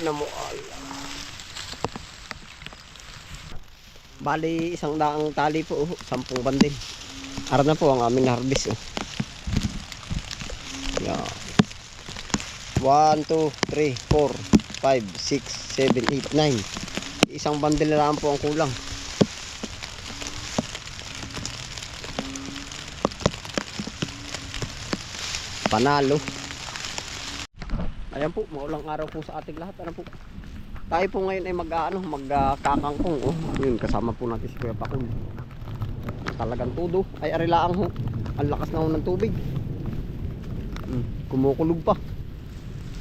na mo. Bali, isang daang tali po, 10 bandil. Ara na po ang aming harvest. Yan. 1, 2, 3, 4, 5, 6, 7, 8, 9. Isang bandil na lang po ang kulang. Panalo. Ayan po, maulang araw po sa ating lahat. Ano po? Tayo po ngayon ay magkakangkong. Yun, kasama po natin si Kuya Pakul. Talagang tudo. Ay arilaang ho. Ang lakas na ho ng tubig. Kumukulog pa.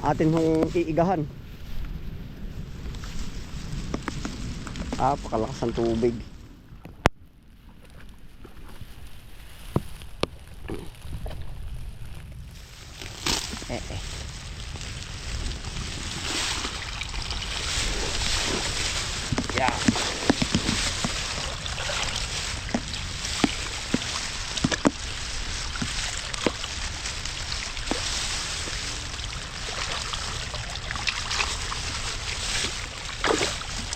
Atin hong iigahan. Pakalakas ng tubig. Yeah.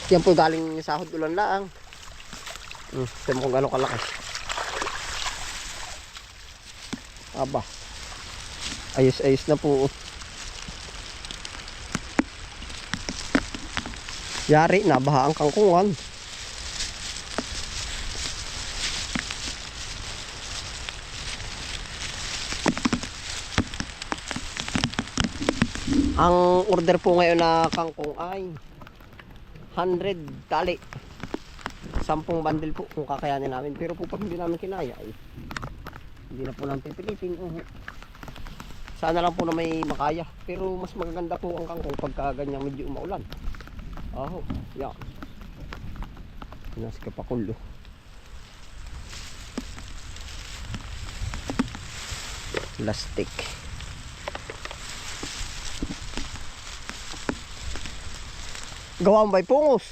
Yan po galing sahod ulan lang. Tignan mo kung gano'ng kalaki. Aba. Ayos-ayos na po. Yari na, baha ang kangkungan. Ang order po ngayon na kangkong ay 100 tali. 10 bandil po kung kakayanin namin. Pero po pag hindi namin kinaya ay hindi na po namin pipilitin. Sana lang po na may makaya. Pero mas magaganda po ang kangkong pagka ganyang medyo umaulan. Yan. Nasa Kapakulo. Plastic. Gawang bay pungos.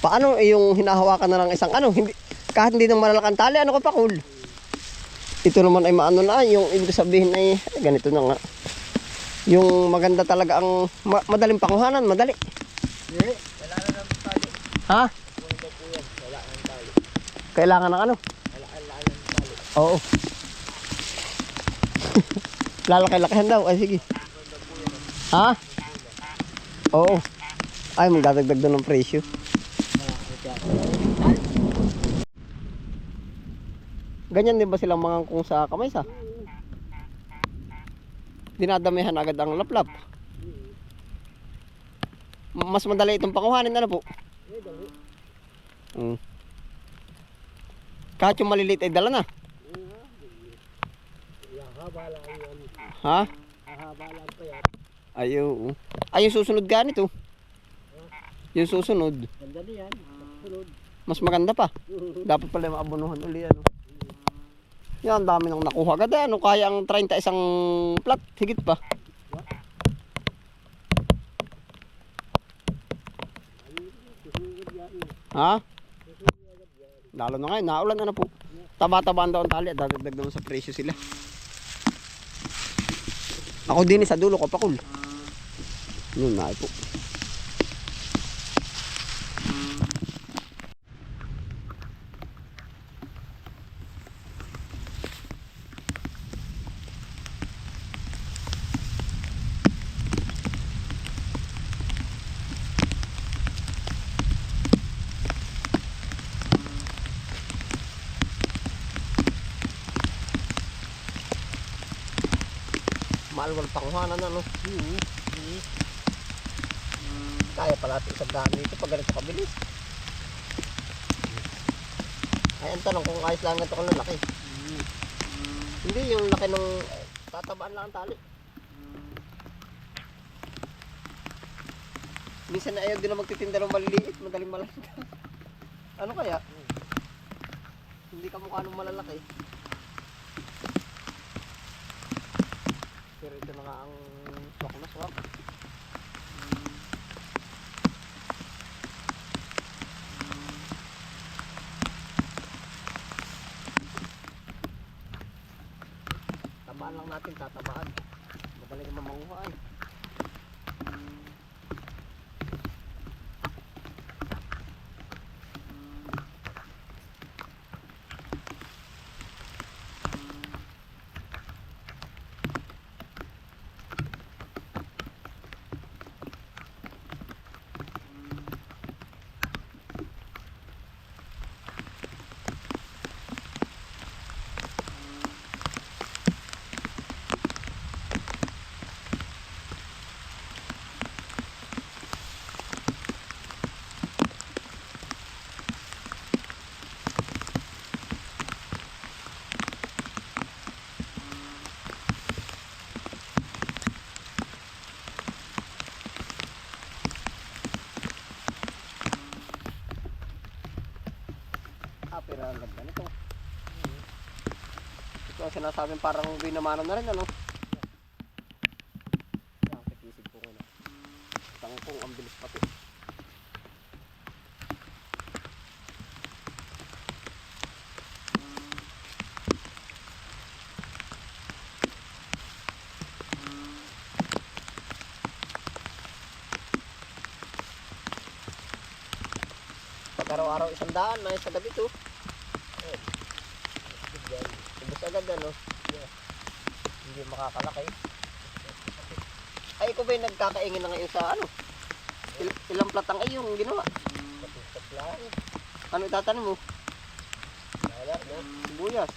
Paano yung hinahawakan na lang isang hindi, kahit hindi nang malalakang tali, Kapakul? Ito naman ay maano na, yung ibig sabihin ay ganito na nga. Yung maganda talaga ang madaling panguhanan, madali. Wala na ng tali. Ha? Wala ng tali. Kailangan ng ano? Wala ng tali. Oo. Lalaki-lakihan daw. Ay sige. Ha? Oo. Ay, magdadagdag doon ng presyo. Ganyan din ba silang mga kung sa kamay sa? Dinadamihan agad ang laplap. Mas madali itong panguhanin po. Kahit yung maliliit ay dala na. Ha? Ayo. Ay yung susunod ganito. Yung susunod. Ganda niyan. Sunod. Mas maganda pa. Dapat pala maabunuhan uli Yan, dami nang nakuha agad. Kaya ang 30 isang plat, higit pa. Ha? Lalo na ngayon, naulan po. Taba-tabaan daw ang tali, dadagdag naman sa presyo sila. Ako din sa dulo, Kapakul. Yun na po. Malwal panguhanan Kaya pala ito isang daan dito pag ganito kabilis. Ay, ang tanong kung ayos lang ito kung lalaki. Hindi yung laki ng tatabaan lang ang tali. Minsan na ayaw din na magtitinda ng maliliit, madaling malalaki. Ano kaya? Hindi ka mukha ng malalaki. Pero ito na nga ang swak na swak. Tabaan lang natin, tatabaan. Madali naman manguha ay. Pero ang ganda nito. Ito ang sinasabing parang binamano na rin, ano? Yan, kakisig po ko na. Tangkong ang bilis pati. Pag araw-araw 100, na sa gabi to. Ubus agad, ano? Hindi makakalaki. Ay, ikaw ba yung nagkakaingin na ngayon sa ano? Ilang platang ay yung ginawa? Patlang. Ano itatanim mo? Wala, no? Sibuyas.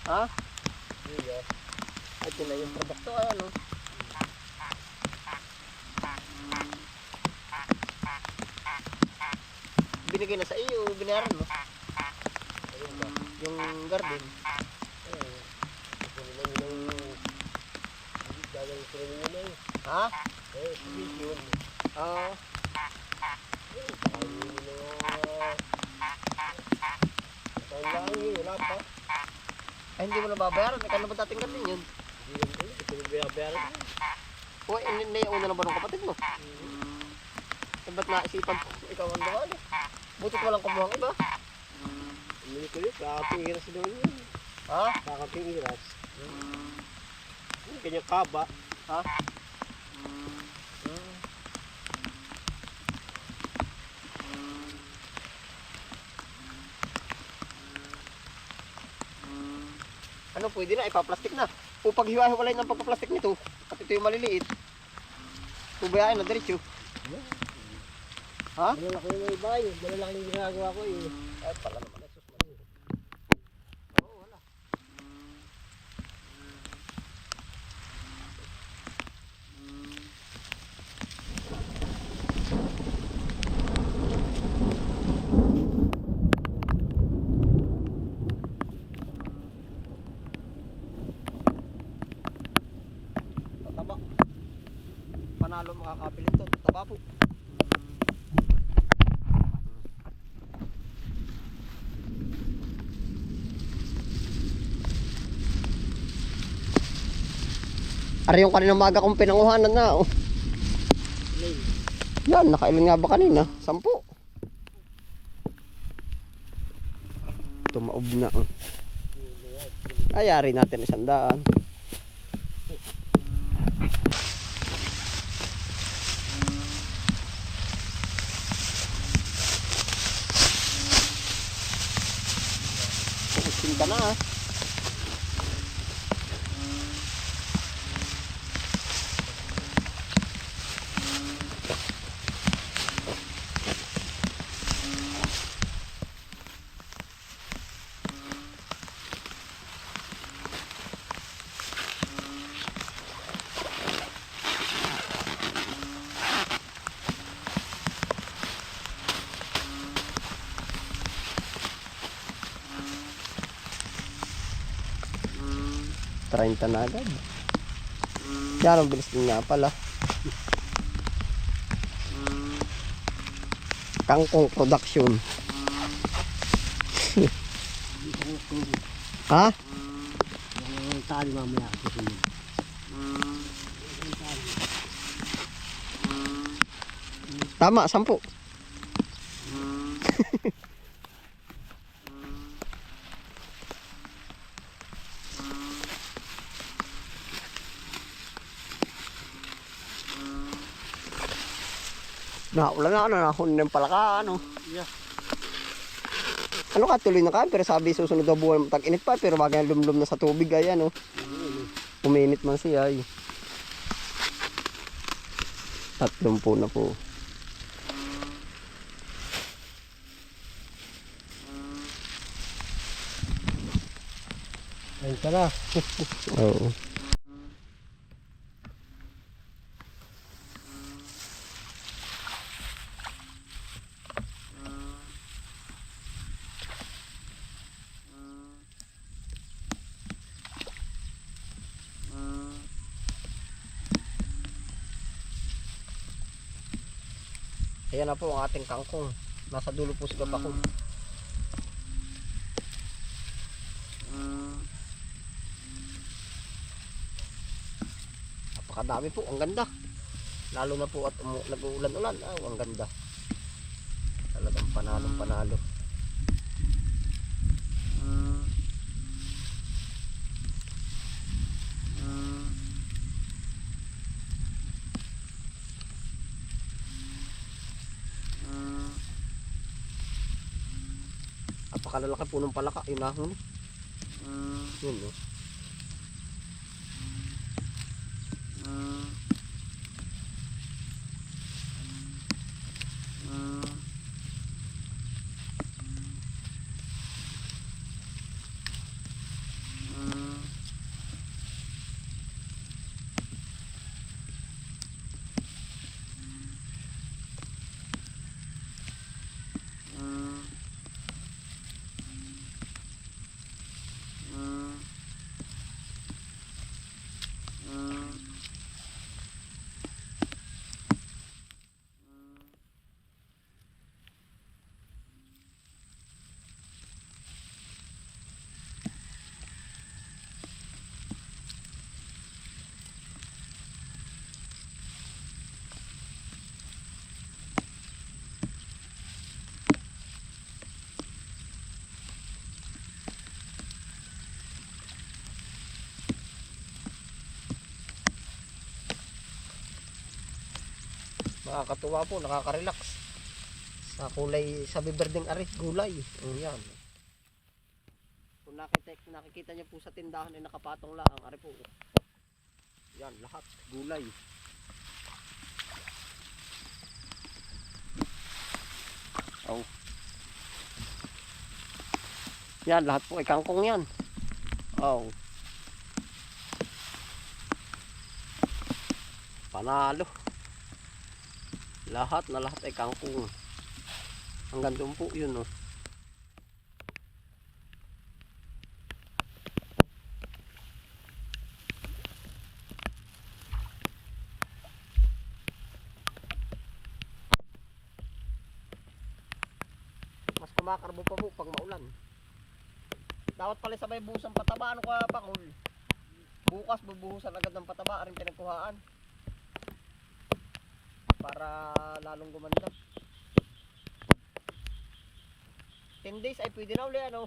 Ha? Iya. Ay, ito na yung produkto, ay ano? Binigay na sa iyo, binayaran mo? Ayun ba? Yung garden. Eh, gusto nila yung hindi gagawin ko rin nila eh. Ha? Eh, yun. Ah, Eh, kaya nila kaya lang yun, wala pa. ay, hindi mo na babayaran. May kano ba dating garden yun? Hindi rin ulit, ito yung binabayaran ko. Uy, naiuna na ba ng kapatid mo? Eh, ba't naisipan ko? Ikaw ang dumaan eh. Butit walang kumuhang iba. Hindi ko yun, kakating iras doon yun. Ha? Kakating iras. Kanyang kaba. Ha? Ano, pwede na, ipaplastik na. O pag hiwa-hiwalay ng pagpaplastik nito, at ito yung maliliit, tubayain na diretso. Ha? Malalaki yung iba eh. Malalaki yung ginagawa ko eh. Ay, pala naman, Jesus Maria. Oo, wala. Tataba. Panalo makakapili ito. Tataba po. Ari yung kanina maga kong pinanguhanan na. Oh. Yan, nakailan nga ba kanina? 10. Tumaob na. Oh. Ayari natin 100. Pupusin ka na. Treinta na agad. Yan, ang bilis din nga pala. Kangkong production. Ha? Yung tali mamaya susunod. Tama, 10. Naulan na ano, nahon ng palaka ano. Yeah. Ano ka, tuloy na ka, pero sabi susunod na buwan tag-init pa, pero bagay lumlum na sa tubig, ayan oh. Uminit man siya ay. 30 na po. Ayun ka na. Oo. Ayan na po ang ating kangkong. Nasa dulo po sa gabakon. Napakadami po, ang ganda. Lalo na po at nag-uulan-ulan. Ang ganda. Talagang panalong panalo. Napakalalaki po ng palaka. Yun na huni. Yun no. Nakakatuwa po, nakaka-relax. Sa kulay, sa biberdeng ari, gulay. Yan. Kung nakikita niyo po sa tindahan ay nakapatong lang, ari po. Yan, lahat, gulay. Oh. Yan, lahat po ay kangkong yan. Oh. Panalo. Lahat na lahat ay kangkong. Hanggang doon po yun oh. Mas kumakarbo pa po pag maulan. Dapat pala sabay buhusan pataba. Ano ka pakul? Bukas bubuhusan agad ng pataba rin pinagkuhaan. Para lalong gumanda. 10 days ay pwede na uli ano.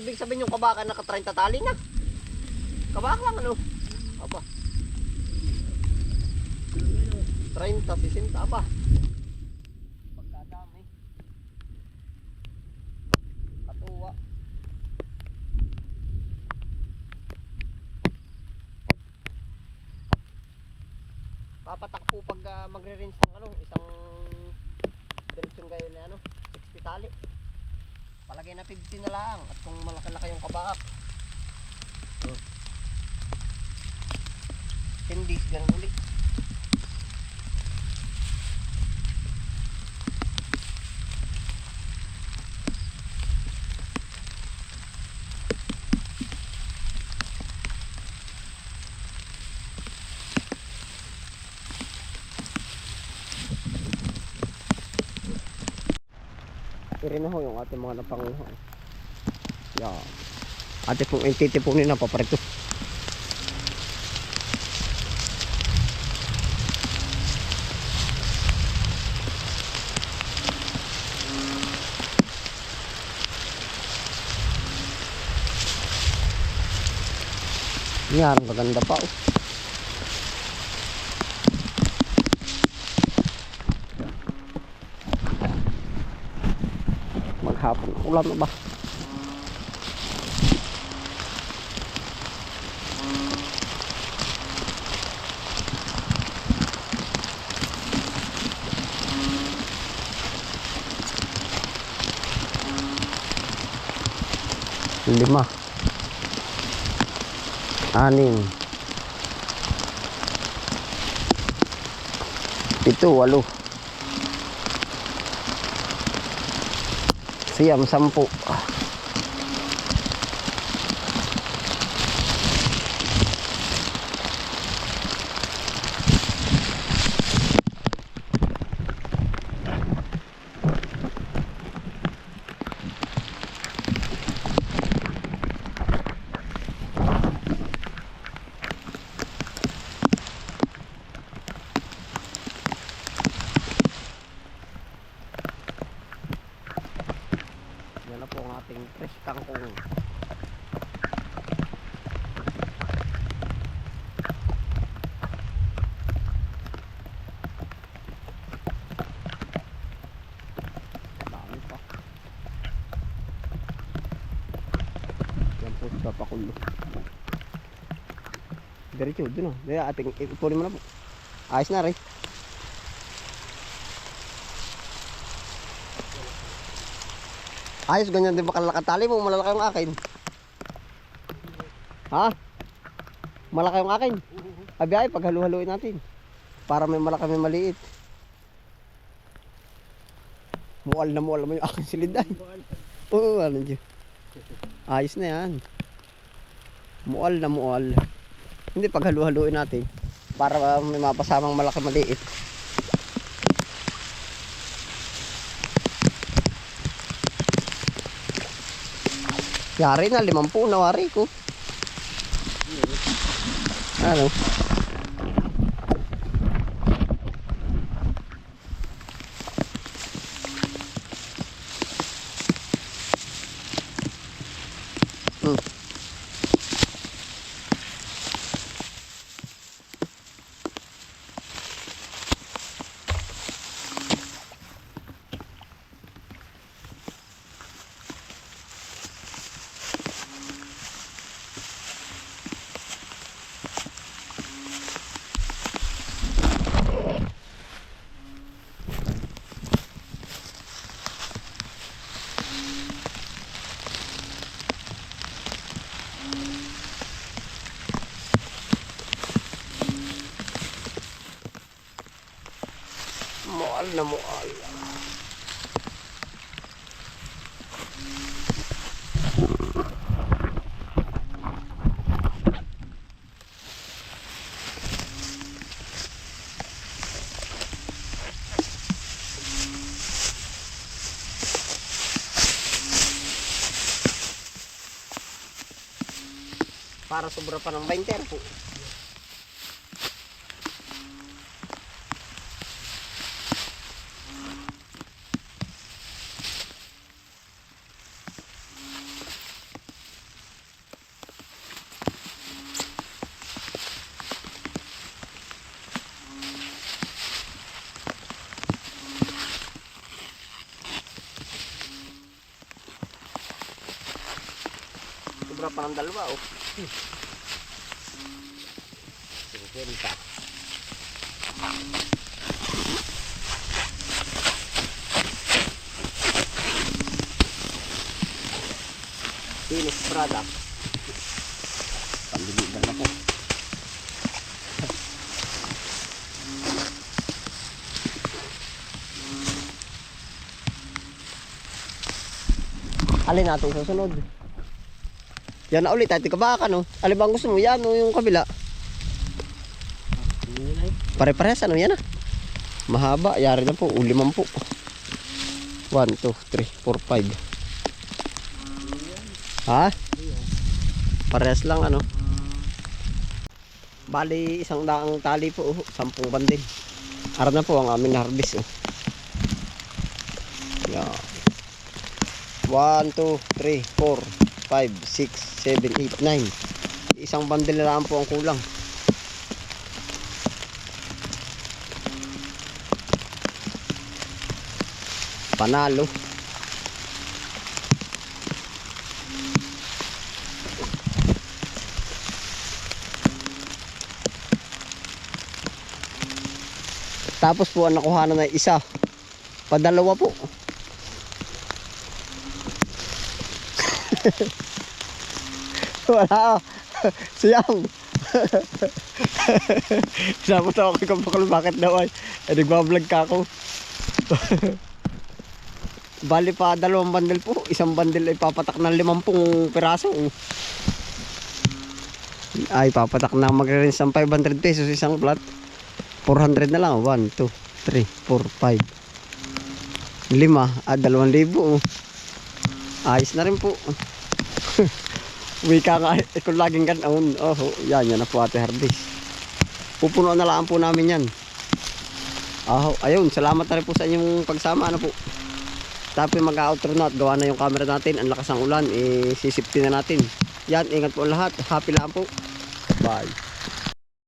ibig sabihin yung kabaka naka 30 tali na. Kabaka lang ano? Aba. 30, 60 aba. Pagkadami. Katuwa. Papatak po pag magre-rinse ng ano, isang diretsyon gayon na ano, 60 tali. Palagay na 50 na lang at kung malaki-laki yung kabak. 10 days ganun ulit. Iri na ho yung ating mga napanguha. Yan. Ate pong intitipunin na paparito. Yan, maganda pa oh. Maghapon ulan na ba? Lima, anim, 7, 8, 9, 10. Yan na po ang ating fresh kangkong. Dami pa. Yan po sa pakulo. Diretso, dun o. Daya ating ipunin mo na po. Ayos na rin. Ayos, ganyan din ba kalakatali mo? Malalaki yung akin. Ha? Malaki yung akin. Abi ay, paghalu-haluin natin. Para may malaki may maliit. Mual na mual mo yung aking silid ay. Oo, ano dyan. Ayos na yan. Mual na mual. Hindi, paghalu-haluin natin. Para may mapasamang malaki maliit. Yari na, 50 na wari ko. Ano? Mual na mual. Para sobra pa ng 20 po. sobra pa ng dalawa, oh. 50. Finished product. Pambili na po. Alin na itong susunod? Yan na ulit, ati kabaka no? Alin bang gusto mo? Yan o yung kabila. Pare-parehas ano yan ah. Mahaba, yari na po, 5. 1, 2, 3, 4, 5. Ha? Parehas lang ano. Bali, 100 tali po, 10 bandil. Arap na po ang aming harvest oh. Yan. 1, 2, 3, 4, 5, 6, 7, 8, 9. Isang bandil na lang po ang kulang. Panalo. Tapos po ang nakuhanan na isa. Padalawa po. Wala. Siyang. Sabot ako kay Kampakal, bakit daw ay nagbablog ka ako. Bali pa 2 bandel po. Isang bandel ay papatak ng 50 piraso. Ay papatak na magre-rinse ng 500 pesos isang plat. 400 na lang. 1, 2, 3, 4, 5, 5. 2,000. Ayos na rin po. Wika nga, kung laging ganoon. Oh, yan na po ate harvest. Pupunuan na lang po namin yan. Ayun, salamat na rin po sa inyong pagsama. Ano po. Tapos mag-outro na at gawa na yung camera natin. Ang lakas ng ulan, sisipti na natin. Yan, ingat po lahat. Happy lang po. Bye.